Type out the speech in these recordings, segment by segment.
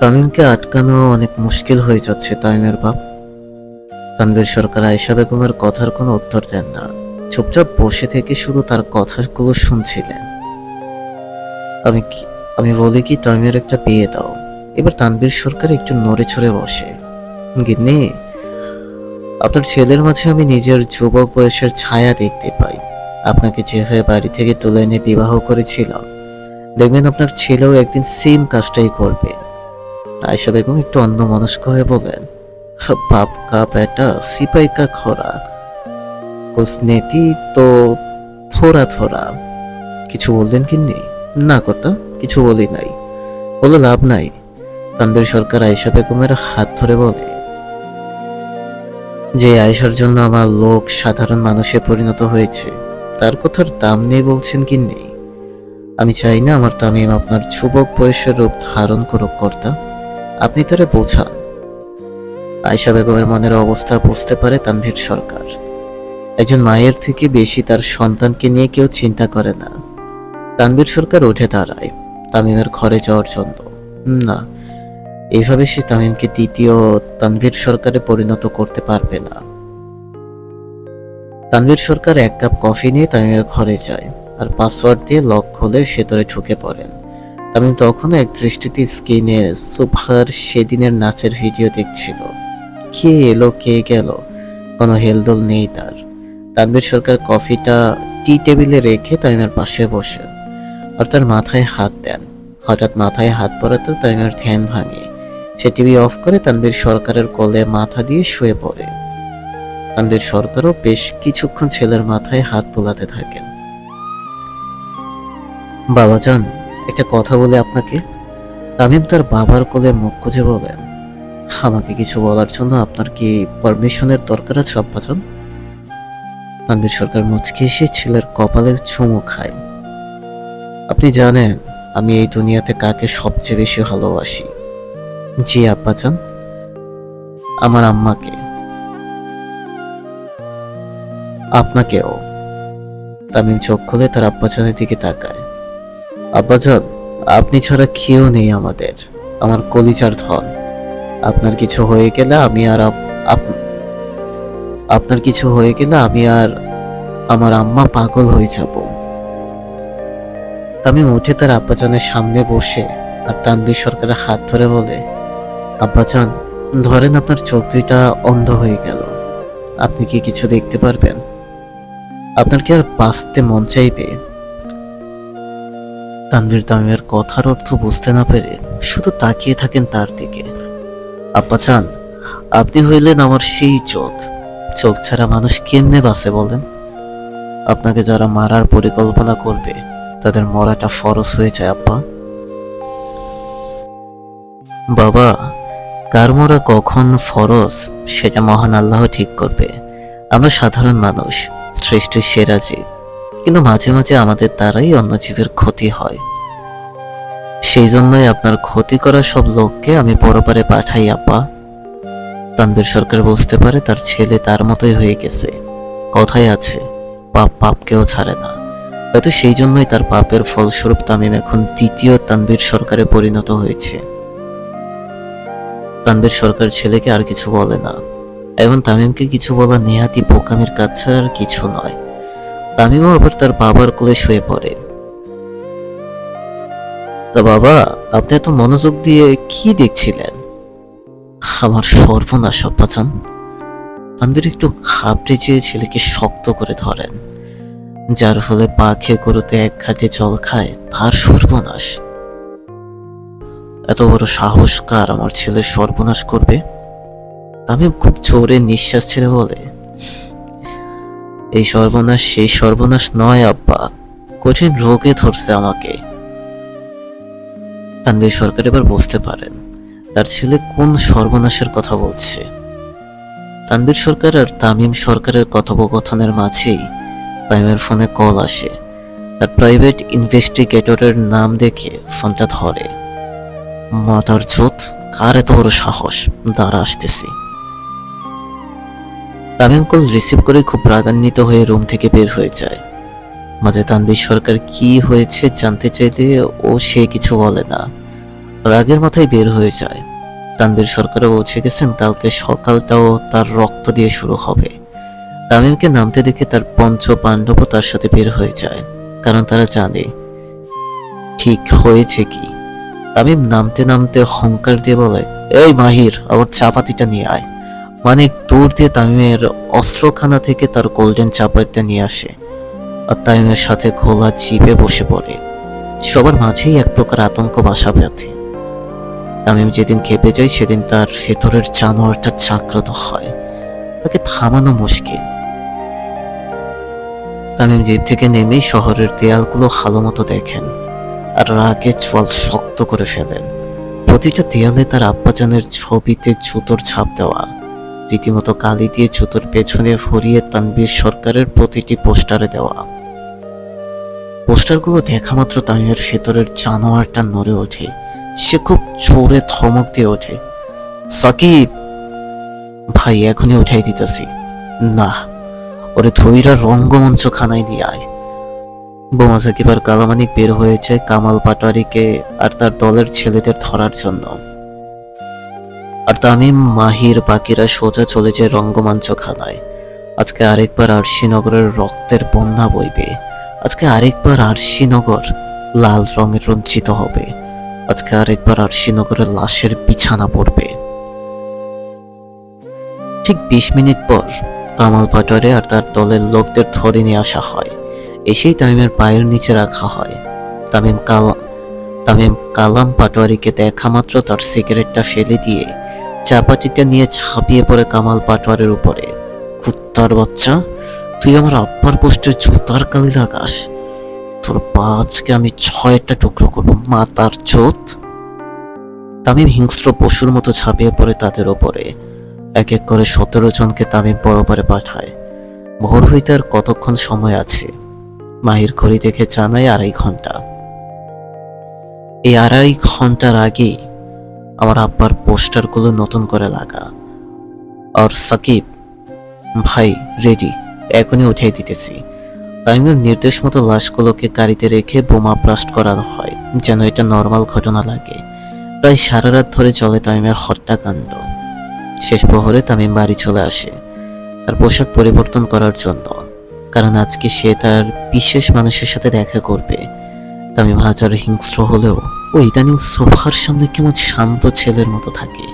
তামিমকে আটকানো অনেক মুশকিল হয়ে যাচ্ছে। তামিমের বাপ তানভীর সরকার আয়েশা বেগমের কথার কোনো উত্তর দেন না। চুপচাপ বসে থেকে শুধু তার কথাগুলো শুনছিলেন। আমি কি আমি বলি কি, তামিমের একটা বিয়ে দাও। এবার তানভীর সরকার একটু নড়ে চড়ে বসে। গিন্নি, আপনার ছেলের মাঝে আমি নিজের যুবক বয়সের ছায়া দেখতে পাই। আপনাকে যেভাবে বাড়ি থেকে তুলে এনে বিবাহ করেছিলাম, দেখবেন আপনার ছেলেও একদিন সেম কাজটাই করবে। আয়েশা বেগম একটু অন্যমনস্ক হয়ে বলেন, বাপ কা বেটা সিপাই কা খোরা, কুছ নেতি তো থোড়া থোড়া। কিছু বললেন কিন্নি? না কর্তা, কিছু বলি নাই। বলে লাভ নাই। তানভীর সরকার আয়েশা বেগমের হাত ধরে বলে, যে আয়েশার জন্য আমার লোক সাধারণ মানুষে পরিণত হয়েছে, তার কথার দাম নেই বলছেন কিন্নি? আমি চাই না আমার তামিম আপনার যুবক বয়সের রূপ ধারণ করুক কর্তা। আপনি তারে বোঝান। আয়েশা বেগমের মনের অবস্থা বুঝতে পারে তানভীর সরকার। একজন মায়ের থেকে বেশি তার সন্তানকে নিয়ে কেউ চিন্তা করে না। তানভীর সরকার উঠে দাঁড়ায় তামিমের ঘরে যাওয়ার জন্য। না, এইভাবে সে তামিমকে দ্বিতীয় তানভীর সরকারে পরিণত করতে পারবে না। তানভীর সরকার এক কাপ কফি নিয়ে তামিমের ঘরে যায় আর পাসওয়ার্ড দিয়ে লক খুলে ভেতরে ঢুকে পড়েন। তামিম তখনও এক দৃষ্টিতে স্ক্রিনে সুপার সেদিনের নাচের ভিডিও দেখছিল। কে এলো কে গেল, কোনো হেলদোল নেই তার। তানভীর সরকার কফিটা টি টেবিলে রেখে তামিমের পাশে বসেন আর তার মাথায় হাত দেন। হঠাৎ মাথায় হাত পড়াতে তামিমের ধ্যান ভাঙে। সে টিভি অফ করে তানভীর সরকারের কোলে মাথা দিয়ে শুয়ে পড়ে। তানভীর সরকারও বেশ কিছুক্ষণ ছেলের মাথায় হাত বোলাতে থাকেন। বাবাজান, একটা কথা বলে আপনাকে। তামিম তার বাবার কোলে মুখ গুজে বলেন, আমাকে কিছু বলার জন্য আপনার কি পারমিশনের দরকার আছে আব্বাজান? তানভীর সরকার মুচকি এসে ছেলের কপালে চুমু খায়। আপনি জানেন আমি এই দুনিয়াতে কাকে সবচেয়ে বেশি ভালোবাসি? জি আব্বাজান। আমার আম্মাকে। আপনাকেও। তামিম চোখ খুলে তার আব্বাজানের দিকে তাকায়। আব্বাজান, আপনি ছাড়া কেউ নেই আমাদের, আমার কলিজার ধন। আপনার কিছু হয়ে গেলে আমি আর আপনার কিছু হয়ে গেলে আমি আর আমার আম্মা পাগল হয়ে যাব। তামিম উঠে তার আব্বাজানের সামনে বসে আর তানভীর সরকারের হাত ধরে বলে, আব্বাজান ধরেন আপনার চোখ দুইটা অন্ধ হয়ে গেল, আপনি কি কিছু দেখতে পারবেন? আপনার কি আর বাঁচতে মন চাইবে? তানভীর তামিমের কথার অর্থ বুঝতে না পেরে শুধু তাকিয়ে থাকেন তার দিকে। আব্বাজান, আপনি হইলেন আমার সেই চোখ। চোখ ছাড়া মানুষ কেমনে বাঁচে বলেন? আপনাকে যারা মারার পরিকল্পনা করবে তাদের মরাটা ফরজ হয়ে যায় আব্বা। বাবা, কার মরা কখন ফরজ সেটা মহান আল্লাহ ঠিক করবে। আমরা সাধারণ মানুষ, সৃষ্টির সেরা জীব, কিন্তু মাঝে মাঝে আমাদের দ্বারাই অন্য জীবের ক্ষতি হয়। সেই জন্যই আপনার ক্ষতি করা সব লোককে আমি পরপারে পাঠাই আব্বা। তানভীর সরকার বুঝতে পারে তার ছেলে তার মতোই হয়ে গেছে। কথাই আছে, পাপ পাপকেও ছাড়ে না। হয়তো সেই জন্যই তার পাপের ফলস্বরূপ তামিম এখন দ্বিতীয় তানভীর সরকারে পরিণত হয়েছে। তানভীর সরকার ছেলেকে আর কিছু বলে না। এখন তামিমকে কিছু বলা নেহাতি বোকামির কাজ ছাড়া আর কিছু নয়। তামিমও আবার তার বাবার কোলে শুয়ে পড়ে। তা বাবা, আপনি এত মনোযোগ দিয়ে কি দেখছিলেন? আমার সর্বনাশ আব্বাজান। তানভীর একটু ঘাবড়ে যেয়ে ছেলেকে শক্ত করে ধরেন, যার ফলে পা খেয়ে গরুতে এক ঘাটে জল খায় তার সর্বনাশ। এত বড় সাহস কার আমার ছেলের সর্বনাশ করবে? তামিম খুব জোরে নিঃশ্বাস ছেড়ে বলে, এই সর্বনাশ সেই সর্বনাশ নয় আব্বা, কঠিন রোগে ধরছে আমাকে। তানভীর সরকার এবার বুঝতে পারেন তার ছেলে কোন সর্বনাশের কথা বলছে। তানভীর সরকার আর তামিম সরকারের কথোপকথনের মাঝেই তামিমের ফোনে কল আসে। তার প্রাইভেট ইনভেস্টিগেটরের নাম দেখে ফোনটা ধরে। মাতার জোত, কার এত বড় সাহস, দাঁড়া আসতেছি। তামিম কল রিসিভ করে খুব রাগান্বিত হয়ে রুম থেকে বের হয়ে যায়। মাঝে তানভীর সরকার কি হয়েছে জানতে চাইলে সে কিছু বলে না। রাগের মাথায় বের হয়ে যায়। তানভীর সরকারও পৌঁছে গেছেন, কালকে সকালটাও তার রক্ত দিয়ে শুরু হবে। তামিমকে নামতে দেখে তার পঞ্চ পাণ্ডবও তার সাথে বের হয়ে যায়, কারণ তারা জানে ঠিক হয়েছে কি। তামিম নামতে নামতে হংকার দিয়ে বলে, এই মাহির, আবার চাপাতিটা নিয়ে আয়। মানিক দূর দিয়ে তামিমের অস্ত্রখানা থেকে তার গোল্ডেন চাপাতিটা নিয়ে আসে আর তামিমের সাথে খোলা চিপে বসে পড়ে। সবার মাঝেই এক প্রকার আতঙ্ক বাসা বাঁধে। তামিম যেদিন খেপে যায় সেদিন তার ভেতরের জানোয়ারটা জাগ্রত হয়, তাকে থামানো মুশকিল। তামিম জিপ থেকে নেমেই শহরের দেয়ালগুলো ভালো মতো দেখেন আর রাগে চোয়াল শক্ত করে ফেলেন। প্রতিটা দেয়ালে তার আব্বাজানের ছবিতে জুতোর ছাপ দেওয়া, রীতিমতো কালি দিয়ে জুতোর পেছনে ভরিয়ে তানভীর সরকারের প্রতিটি পোস্টারে দেওয়া। পোস্টারগুলো দেখা মাত্র তামিমের ভেতরের জানোয়ারটা নড়ে ওঠে। সে খুব জোরে ধমক দিয়ে ওঠে, সাকিব ভাই, এখনই উঠাই দিতেছি। না, ওরে ধৈরা রঙ্গমঞ্চ খানায় নিয়ে আয়। বোমা সাকিব আর কালামানিক বের হয়েছে কামাল পাটোয়ারিকে আর তার দলের ছেলেদের ধরার জন্য। আর তামিম, মাহির, বাকিরা সোজা চলে যায় রঙ্গমঞ্চ খানায়। আজকে আরেকবার আরশিনগরের রক্তের বন্যা বইবে। আজকে আরেকবার আরশিনগর লাল রঙে রঞ্জিত হবে। আজকে আরেকবার আরশিনগরের লাশের বিছানা পড়বে। ঠিক ২০ মিনিট পর কামাল পাটোয়ারি আর তার দলের লোকদের ধরে নিয়ে আসা হয়। এসেই তামিমের পায়ের নিচে রাখা হয়। তামিম কালাম পাটোয়ারিকে দেখা মাত্র তার সিগারেটটা ফেলে দিয়ে চাপাটিটা নিয়ে ঝাঁপিয়ে পড়ে কামাল পাটোয়ারির উপরে। কুত্তার বাচ্চা, তুই আমার আব্বার পোস্টের জুতার কালি লাগাস? তোর পা আজকে আমি ৬টা টুকরো করবো, মাতার চোত। তামিম হিংস্র পশুর মতো ঝাঁপিয়ে পড়ে তাদের ওপরে। এক এক করে ১৭ জনকে তামিম পরপারে পাঠায়। ভোর হইতে আর কতক্ষণ সময় আছে? মাহির ঘড়ি দেখে জানায় ২.৫ ঘন্টা। এই ২.৫ ঘন্টার আগেই আমার আব্বার পোস্টারগুলো নতুন করে লাগা। আর সাকিব ভাই রেডি, এখনই উঠাই দিতেছি। তামিমের নির্দেশ মতো লাশগুলোকে গাড়িতে রেখে বোমা ব্লাস্ট করানো হয়, যেন এটা নর্মাল ঘটনা লাগে। প্রায় সারা রাত ধরে চলে তামিমের হত্যাকাণ্ড। শেষ প্রহরে তামিম বাড়ি চলে আসে তার পোশাক পরিবর্তন করার জন্য, কারণ আজকে সে তার বিশেষ মানুষের সাথে দেখা করবে। তামিম হাজার হিংস্র হলেও ও ইদানিং সোফার সামনে কেমন শান্ত ছেলের মতো থাকে।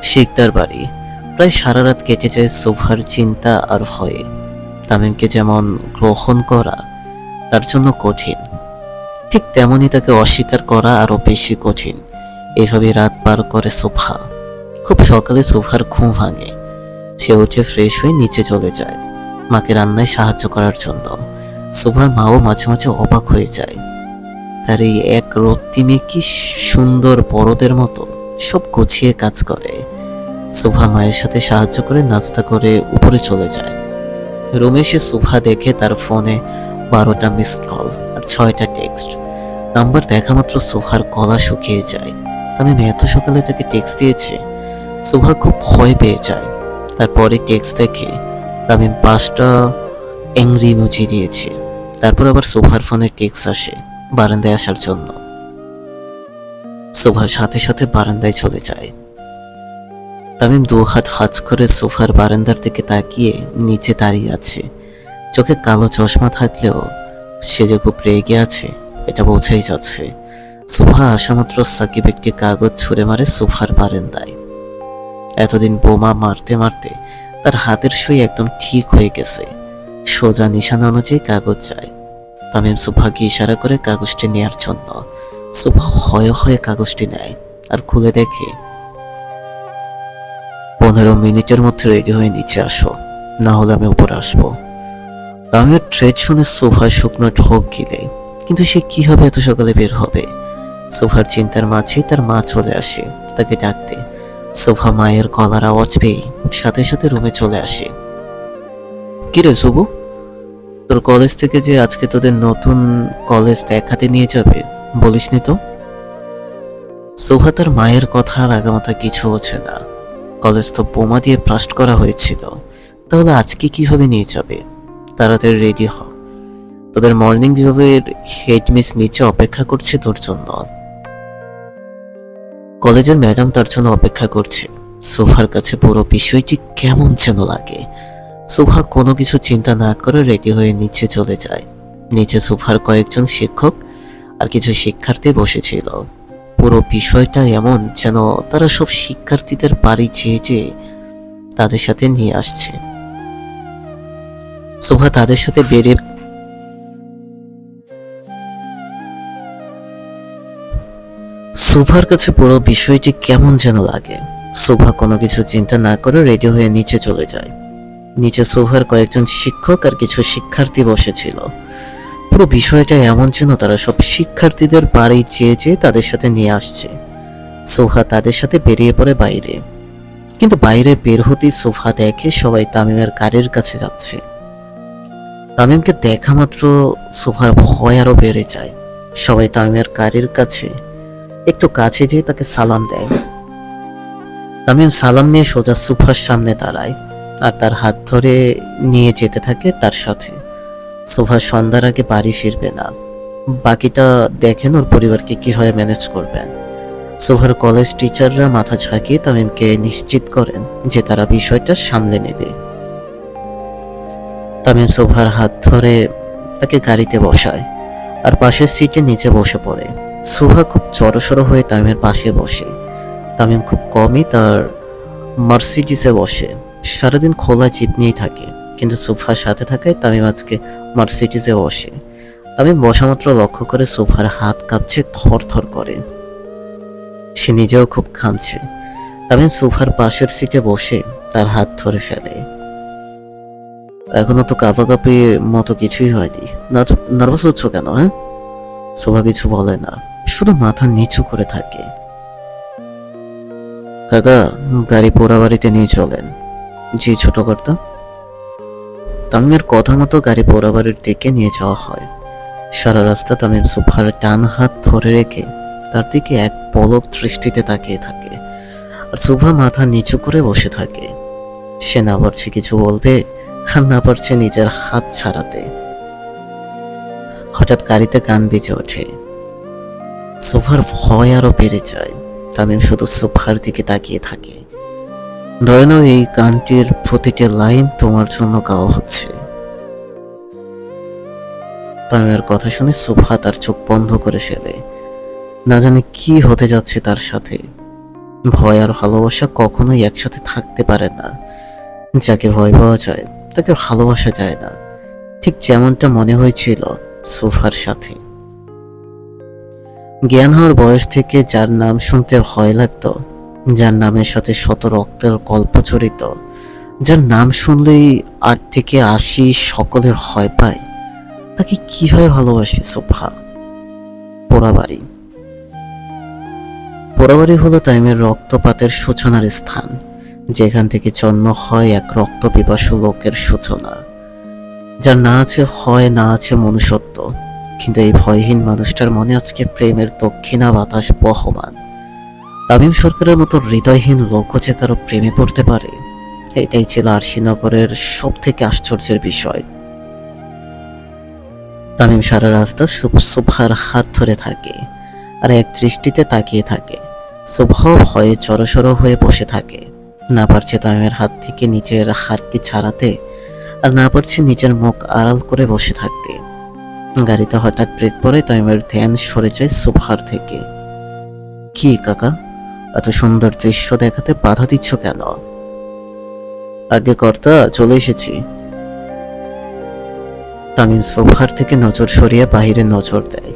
শিকদার বাড়ি। প্রায় সারা রাত কেটে যায় সোফার চিন্তা আর ভয়ে। তামিমকে যেমন গ্রহণ করা তার জন্য কঠিন, ঠিক তেমনই তাকে অস্বীকার করা আরো বেশি কঠিন। এভাবে রাত পার করে সোফা। খুব সকালে সোফার ঘুম ভাঙে। সে উঠে ফ্রেশ হয়ে নিচে চলে যায় মাকে রান্নায় সাহায্য করার জন্য। সোফার মাও মাঝে মাঝে অবাক হয়ে যায়। তার এই এক রত্তি মেয়ে কি সুন্দর বড়দের মতো সব গুছিয়ে কাজ করে। সোফা মায়ের সাথে সাহায্য করে নাস্তা করে উপরে চলে যায়। রুমে এসে সোফা দেখে তার ফোনে ১২টা মিসড কল আর ৬টা টেক্সট। নাম্বার দেখা মাত্র সোফার গলা শুকিয়ে যায়। আমি এত সকালে তাকে টেক্সট দিয়েছে। সোফা খুব ভয় পেয়ে যায়। তারপরে টেক্সট দেখে তামিম ৫টা অ্যাংরি ইমোজি দিয়েছে। তারপর আবার সোফার ফোনে টেক্সট আসে বারান্দায় আসার জন্য। সোফার সাথে সাথে বারান্দায় চলে যায়। তামিম ২ হাত হাজ করে সোফার বারান্দার দিকে তাকিয়ে নিচে দাঁড়িয়ে আছে। চোখে কালো চশমা থাকলেও সে যে খুব রেগে আছে এটা বোঝাই যাচ্ছে। সোফা আসা মাত্র সাকিব একটি কাগজ ছুঁড়ে মারে সোফার বারান্দায়। এতদিন বোমা মারতে মারতে তার হাতের সই একদম ঠিক হয়ে গেছে। সোজা নিশানা অনুযায়ী কাগজ যায়। তামিম সোফাকে ইশারা করে কাগজটি নেয়ার জন্য। সোফা হয়ে হয়ে কাগজটি নেয় আর খুলে দেখে ১৫ মিনিটের মধ্যে রেডি হয়ে নিচে আসো, না হলে আমি উপরে আসবো। তামিমের ট্রেড শুনে সোফা শুকনো ঢোক গিলে, কিন্তু সে কিভাবে এত সকালে বের হবে? সোফার চিন্তার মাঝেই তার মা চলে আসে তাকে ডাকতে। সোফা মায়ের গলার আওয়াজ পেয়ে সাথে সাথে রুমে চলে আসে। কিরে শুভু, তোর কলেজ থেকে যে আজকে তোদের নতুন কলেজ দেখাতে নিয়ে যাবে বলিসনি তো? সোফা তার মায়ের কথা আর আগামাথা কিছু হচ্ছে না। কলেজ তো বোমা দিয়ে ব্লাস্ট করা হয়েছিল, তাহলে আজকে কিভাবে নিয়ে যাবে? তাড়াতাড়ি রেডি হ, তোদের মর্নিং বিভাগের হেড মিস নিচে অপেক্ষা করছে তোর জন্য। কলেজের ম্যাডাম তার জন্য অপেক্ষা করছে। সোফার কাছে পুরো বিষয়টি কেমন যেন লাগে। সোফা কোনো কিছু চিন্তা না করে রেডি হয়ে নিচে চলে যায়। নিচে সোফার কয়েকজন শিক্ষক আর কিছু শিক্ষার্থী বসেছিল। পুরো বিষয়টা এমন যেন তারা সব শিক্ষার্থীদের বাড়ি চেয়ে চেয়ে তাদের সাথে নিয়ে আসছে। সোফা তাদের সাথে বেরিয়ে সোফার কাছে পুরো বিষয়টি কেমন যেন লাগে। সোফা কোনো কিছু চিন্তা না করে রেডি হয়ে নিচে চলে যায়। নিচে সোফার কয়েকজন শিক্ষক আর কিছু শিক্ষার্থী বসেছিল। পুরো বিষয়টা এমন যেন তারা সব শিক্ষার্থীদের বাড়ি চেয়ে চেয়ে তাদের সাথে নিয়ে আসছে। সোফা তাদের সাথে বেরিয়ে পড়ে বাইরে। কিন্তু বাইরে বের হতেই সোফা দেখে সবাই তামিমের গাড়ির কাছে যাচ্ছে। তামিমকে দেখা মাত্র সোফার ভয় আরো বেড়ে যায়। সবাই তামিমের গাড়ির কাছে একটু কাছে যেয়ে তাকে সালাম দেয়। তামিম সালাম নিয়ে সোজা সোফার সামনে দাঁড়ায় আর তার হাত ধরে নিয়ে যেতে থাকে তার সাথে। সোফা সন্ধ্যার আগে বাড়ি ফিরবে না, বাকিটা দেখেন ওর পরিবারকে কিভাবে ম্যানেজ করবেন। সোফার কলেজ টিচাররা মাথা ঝাঁকিয়ে তামিমকে নিশ্চিত করেন যে তারা বিষয়টা সামলে নেবে। তামিম সোফার হাত ধরে তাকে গাড়িতে বসায় আর পাশের সিটে নিচে বসে পড়ে। সোফা খুব জড়সড় হয়ে তামিমের পাশে বসে। তামিম খুব কমই তার মার্সিডিসে বসে। সারাদিন খোলা জিপ নিয়েই থাকে, কিন্তু সোফার সাথে থাকায় তামিম আজকে মার্সিডিসে বসে। তামিম বসামাত্র লক্ষ্য করে সোফার হাত কাঁপছে, থর থর করে। সে নিজেও খুব ঘামছে। তামিম সোফার পাশের সিটে বসে তার হাত ধরে ফেলে। এখনো তো কাঁপাকাঁপি মতো কিছুই হয়নি, নার্ভাস হচ্ছ কেন? হ্যাঁ? সোফা কিছু বলে না, শুধু মাথা নিচু করে থাকে। কাকা, গাড়ি পোড়া বাড়িতে নিয়ে চলেন। জি ছোট কর্তা। তামিমের কথা মতো গাড়ি পোড়া বাড়ির দিকে নিয়ে যাওয়া হয়। সারা রাস্তা তামিম সোফার ডান হাত ধরে রেখে তার দিকে এক পলক দৃষ্টিতে তাকিয়ে থাকে আর সোফা মাথা নিচু করে বসে থাকে। সে না পারছে কিছু বলবে আর না পারছে নিজের হাত ছাড়াতে। হঠাৎ গাড়িতে গান বেজে ওঠে। সোফার ভয় আরো বেড়ে যায়। তামিম শুধু সোফার দিকে তাকিয়ে থাকে। ধরে নাও এই গানটির প্রতিটি লাইন তোমার জন্য গাওয়া হচ্ছে। তামিমের কথা শুনে সোফা তার চোখ বন্ধ করে ফেলে। না জানে কি হতে যাচ্ছে তার সাথে। ভয় আর ভালোবাসা কখনোই একসাথে থাকতে পারে না। যাকে ভয় পাওয়া যায় তাকে ভালোবাসা যায় না, ঠিক যেমনটা মনে হয়েছিল সোফার সাথে। জ্ঞান হওয়ার বয়স থেকে যার নাম শুনতে ভয় লাগতো, যার নামের সাথে শত রক্তের গল্প জড়িত, যার নাম শুনলেই 8 থেকে 80 সকলে ভয় পায়, তাকে কিভাবে ভালোবাসবে সোফা? পোড়াবাড়ি। পোড়াবাড়ি হলো তামিমের রক্তপাতের সূচনার স্থান, যেখান থেকে জন্ম হয় এক রক্ত পিপাসু লোকের সূচনা, যার না আছে হয় না আছে মনুষ্যত্ব। কিন্তু এই ভয়হীন মানুষটার মনে আজকে প্রেমের দক্ষিণা বাতাস বহমান। তামিম সরকারের মতো হৃদয়হীন লোক যে কারো প্রেমে পড়তে পারে, এটাই ছিল আরশিনগরের সব থেকে আশ্চর্যের বিষয়। তামিম সারা রাস্তা সোফার হাত ধরে থাকে আর এক দৃষ্টিতে তাকিয়ে থাকে। সোফা ভয়ে জড়সড় হয়ে বসে থাকে। না পারছে তামিমের হাত থেকে নিজের হাতটি ছাড়াতে, আর না পারছে নিজের মুখ আড়াল করে বসে থাকতে। গাড়িতে হঠাৎ ব্রেক পড়ে তামিমের ধ্যান সরে যায় সোফার থেকে। কি কাকা, এত সুন্দর দৃশ্য দেখাতে বাধা দিচ্ছ কেন? আগে কর্তা, চলে এসেছি। তামিম সোফার থেকে নজর সরিয়ে বাহিরে নজর দেয়।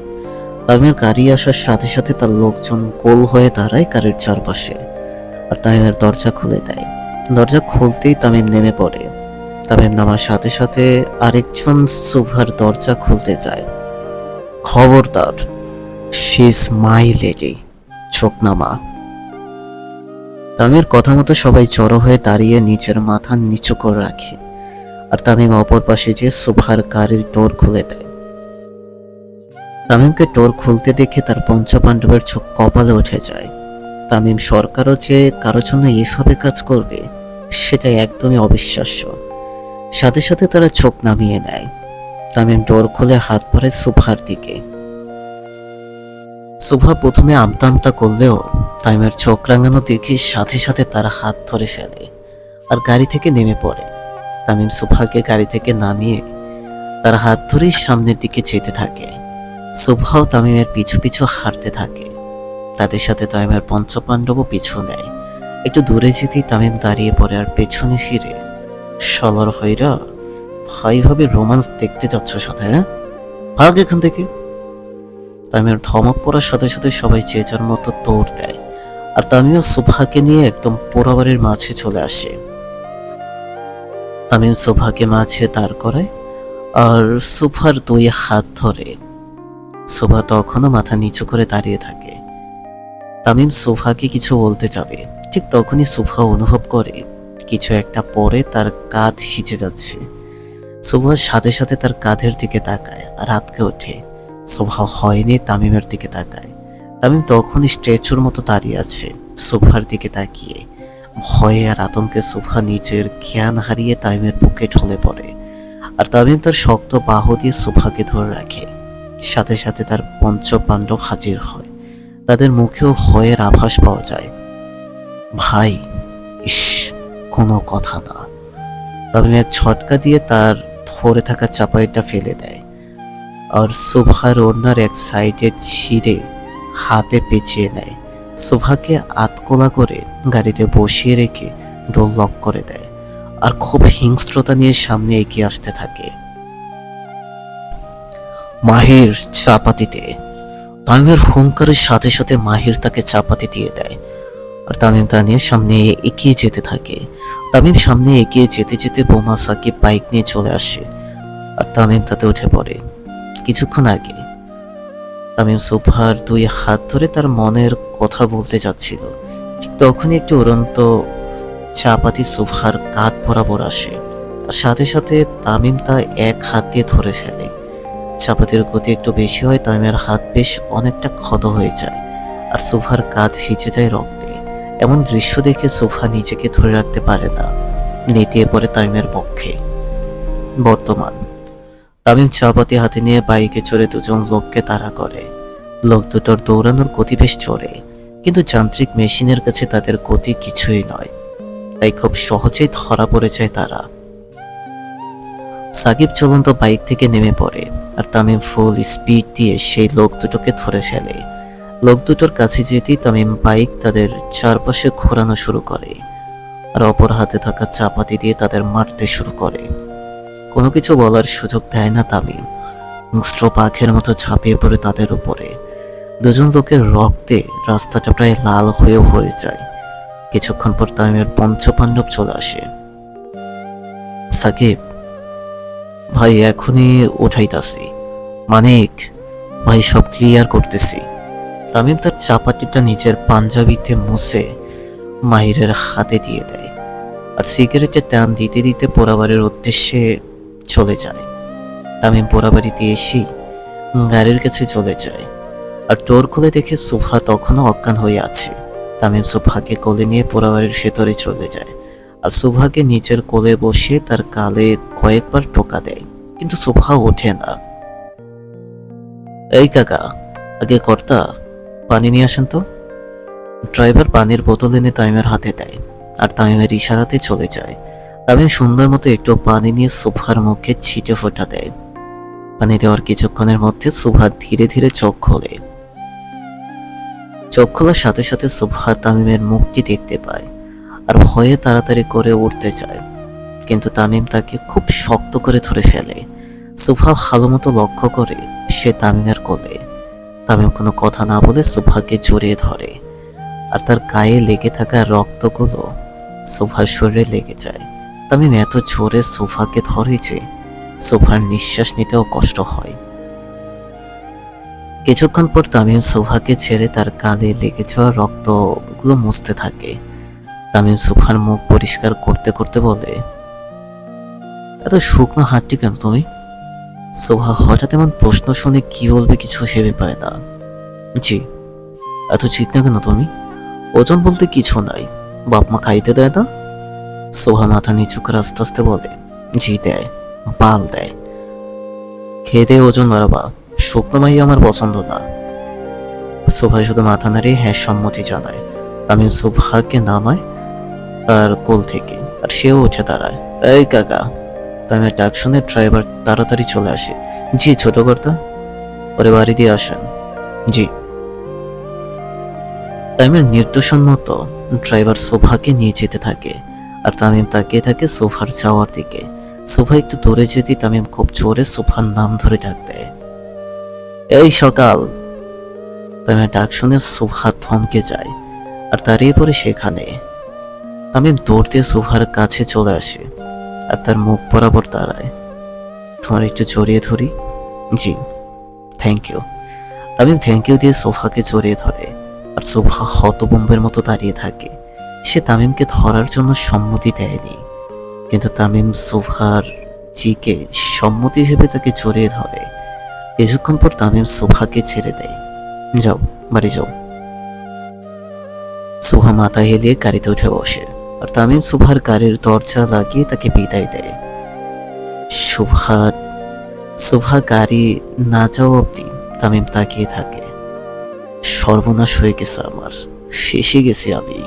তামিমের গাড়ি আসার সাথে সাথে তার লোকজন গোল হয়ে দাঁড়ায় গাড়ির চারপাশে আর তামিমের দরজা খুলে দেয়। দরজা খুলতেই তামিম নেমে পড়ে। তামিম নামার সাথে সাথে আরেকজন সোফার দরজা খুলতে যায়। খবরদার, শি ইজ মাই লেডি, চোখ নামা। তামিমের কথা মতো সবাই জড়ো হয়ে দাঁড়িয়ে নিজের মাথা নিচু করে রাখে আর তামিম অপর পাশে যে সোফার গাড়ির ডোর খুলে দেয়। তামিমকে ডোর খুলতে দেখে তার পঞ্চপাণ্ডবের চোখ কপালে উঠে যায়। তামিম সরকারও যে কারো জন্য এভাবে কাজ করবে, সেটা একদমই অবিশ্বাস্য। সাথে সাথে তারা চোখ নামিয়ে নেয়। তামিম ডোর খুলে হাত বাড়ায় সোফার দিকে। শোভা প্রথমে আমতা আমতা করলেও তামিমের চোখ রাঙানো দেখে সাথে সাথে তার হাত ধরে ফেলে আর গাড়ি থেকে নেমে পড়ে। তামিম শোভাকে গাড়ি থেকে নামিয়ে তার হাত ধরেই সামনের দিকে যেতে থাকে। শোভাও তামিমের পিছু পিছু হাঁটতে থাকে। তাদের সাথে তামিমের পঞ্চপাণ্ডবও পিছু নেয়। একটু দূরে যেতেই তামিম দাঁড়িয়ে পড়ে আর পেছনে ফিরে, সলার ভাইরা ভাই ভাবে রোমান্স দেখতে যাচ্ছ সাথে, হ্যাঁ ভাগ এখান থেকে। তামিমের ধমক পড়ার সাথে সাথে সবাই যে যার মতো দৌড় দেয় আর তামিমও শোভাকে নিয়ে একদম পোড়াবাড়ির মাঝে চলে আসে। তামিম শোভাকে মাঝে দাঁড় করায় আর শোভার দুই হাত ধরে। শোভা তখনও মাথা নিচু করে দাঁড়িয়ে থাকে। তামিম শোভাকে কিছু বলতে যাবে, ঠিক তখনই শোভা অনুভব করে কিছু একটা পরে তার কাঁধ ভিজে যাচ্ছে। শোভার সাথে সাথে তার কাঁধের দিকে তাকায় আর আটকে ওঠে। শোভা হয়নি তামিমের দিকে তাকায়। তামিম তখনই স্ট্যাচুর মতো দাঁড়িয়ে আছে শোভার দিকে তাকিয়ে। ভয়ে আর আতঙ্কে শোভা নিজের জ্ঞান হারিয়ে তামিমের বুকে ঢলে পড়ে আর তামিম তার শক্ত বাহু দিয়ে শোভাকে ধরে রাখে। সাথে সাথে তার পঞ্চপাণ্ডব হাজির হয়। তাদের মুখেও ভয়ের আভাস পাওয়া যায়। ভাই, ইস, কোনো কথা না। তামিম এক ঝটকা দিয়ে তার ধরে থাকা চাপাইটা ফেলে দেয় আর শোভার ওড়নার এক সাইডে ছিঁড়ে হাতে পেঁচিয়ে নেয়। শোভাকে আতকোলা করে গাড়িতে বসিয়ে রেখে ডোর লক করে দেয় আর খুব হিংস্রতা নিয়ে সামনে এগিয়ে আসতে থাকে। মাহির, চাপাতিতে। তামিমের হুঙ্কারের সাথে সাথে মাহির তাকে চাপাতি দিয়ে দেয় আর তামিম তা নিয়ে সামনে এগিয়ে যেতে থাকে। তামিম সামনে এগিয়ে যেতে যেতে বোমা সাকিব বাইক নিয়ে চলে আসে আর তামিম তাতে উঠে পড়ে। কিছুক্ষণ আগে তামিম শোভার দুই হাত ধরে তার মনের কথা বলতে যাচ্ছিল, ঠিক তখনই একটি উড়ন্ত চাপাতি শোভার কাঁধ বরাবর আসে আর সাথে সাথে তামিম তা এক হাত দিয়ে ধরে ফেলে। চাপাতির গতি একটু বেশি হয়, তামিমের হাত বেশ অনেকটা ক্ষত হয়ে যায় আর শোভার কাঁধ ভিজে যায় রক্তে। এমন দৃশ্য দেখে শোভা নিজেকে ধরে রাখতে পারে না, নেতিয়ে পড়ে তামিমের পক্ষে। বর্তমান তামিম চাপাতি হাতে নিয়ে বাইকে চড়ে দুজন লোককে তাড়া করে। লোক দুটোর দৌড়ানোর গতি বেশ চড়ে, কিন্তু যান্ত্রিক মেশিনের কাছে তাদের গতি কিছুই নয়, তাই খুব সহজেই ধরা পড়ে যায় তারা। সাকিব চলন্ত বাইক থেকে নেমে পড়ে আর তামিম ফুল স্পিড দিয়ে সেই লোক দুটোকে ধরে ফেলে। লোক দুটোর কাছে যেতেই তামিম বাইক তাদের চারপাশে ঘোরানো শুরু করে আর অপর হাতে থাকা চাপাতি দিয়ে তাদের মারতে শুরু করে। কোনো কিছু বলার সুযোগ দেয় না তামিম, হিংস্র পাখের মতো ঝাঁপিয়ে পড়ে তাদের উপরে। দুজন লোকের রক্তে রাস্তাটা প্রায় লাল হয়ে ভরে যায়। কিছুক্ষণ পর তামিমের পঞ্চপাণ্ডব চলে আসে। সাকিব ভাই, এখনই উঠাইতাছি, মানিক ভাই, সব ক্লিয়ার করতেছি। তামিম তার চাপাতিটা নিজের পাঞ্জাবিতে মুছে মাহিরের হাতে দিয়ে দেয় আর সিগারেটের টান দিতে দিতে পোড়াবাড়ির উদ্দেশ্যে চলে যায়। তামিম পোড়াবাড়িতে এসেই গাড়ির কাছে চলে যায় আর ডোর খুলে দেখে শোভা তখনও অজ্ঞান হয়ে আছে। তামিম শোভাকে কোলে নিয়ে পোড়াবাড়ির ভেতরে চলে যায় আর শোভাকে নিচের কোলে বসিয়ে তার গালে কয়েকবার টোকা দেয়, কিন্তু শোভা ওঠে না। এই কাকা, আগে কর্তা পানি নিয়ে আসেন তো। ড্রাইভার পানির বোতল এনে তামিমের হাতে দেয় আর তামিমের ইশারাতে চলে যায়। তামিম সুন্দর মতো একটু পানি নিয়ে শোভার মুখে ছিটে ফোঁটা দেয়। পানি দেওয়ার কিছুক্ষণের মধ্যে শোভা ধীরে ধীরে চোখ খোলে। চোখ খোলার সাথে সাথে শোভা তামিমের মুখটি দেখতে পায় আর ভয়ে তাড়াতাড়ি করে উঠতে চায়, কিন্তু তামিম তাকে খুব শক্ত করে ধরে ফেলে। শোভা ভালো মতো লক্ষ্য করে সে তামিমের কোলে। তামিম কোনো কথা না বলে শোভাকে জড়িয়ে ধরে আর তার গায়ে লেগে থাকা রক্তগুলো শোভার শরীরে লেগে যায়। তামিম এত জোরে শোভাকে ধরে যে শোভার নিঃশ্বাস নিতেও কষ্ট হয়। কিছুক্ষণ পর তামিম শোভাকে ছেড়ে তার গালে লেগে যাওয়া রক্তগুলো মুছতে থাকে। তামিম শোভার মুখ পরিষ্কার করতে করতে বলে, এত শুকনো হাতটি কেন তুমি? শোভা হঠাৎ এমন প্রশ্ন শুনে কি বলবে কিছু ভেবে পায় না। জি, এত ঠিক না কেন তুমি? ওজন বলতে কিছু নাই, বাপ মা খাইতে দেয় না? শোভা মাথা নিচু করে আস্তে আস্তে বলে, জি দেয়, বাল দেয়। খেয়ে দিয়ে ওজন বাড়াবা, শুকনো মাই আমার পছন্দ না। সোফা শুধু মাথা নাড়িয়ে হ্যাঁ সম্মতি জানায়। তামিম সোফাকে নামায় তার কোল থেকে, আর সেও উঠে দাঁড়ায়। এই কাকা! তামিমের ডাক শুনে ড্রাইভার তাড়াতাড়ি চলে আসে। জি ছোট কর্তা। ওরে বাড়ি দিয়ে আসেন। জি। তামিমের নির্দেশন মতো ড্রাইভার সোফাকে নিয়ে যেতে থাকে, আর তামিম তাকিয়ে থাকে সোফার যাওয়ার দিকে। সোফা একটু দূরে যেতে তামিম খুব জোরে সোফার নাম ধরে ডাক দেয়। এই সকাল! তামিমের ডাক শুনে সোফা থমকে যায় আর দাঁড়িয়ে পড়ে সেখানে। তামিম দৌড় দিয়ে সোফার কাছে চলে আসে আর তার মুখ বরাবর দাঁড়ায়। তোমার একটু জড়িয়ে ধরি? জি। Thank you. Tamim thank you দিয়ে সোফাকে জড়িয়ে ধরে, আর সোফা হতভম্বের মতো দাঁড়িয়ে থাকে। সে তামিমকে ধরার জন্য সম্মতি দেয়নি, কিন্তু তামিম সোফার জিকে সম্মতি ভেবে তাকে জড়িয়ে ধরে। কিছুক্ষণ পর তামিম সোফাকে ছেড়ে দেয়। যাও, বাড়ি যাও। সোফা মাথা হেলিয়ে গাড়িতে উঠে বসে, আর তামিম সোফার গাড়ির দরজা লাগিয়ে তাকে বিদায় দেয়। সোফা গাড়ি না যাওয়া অব্দি তামিম তাকিয়ে থাকে। সর্বনাশ হয়ে গেছে আমার, ফেঁসে গেছি আমি।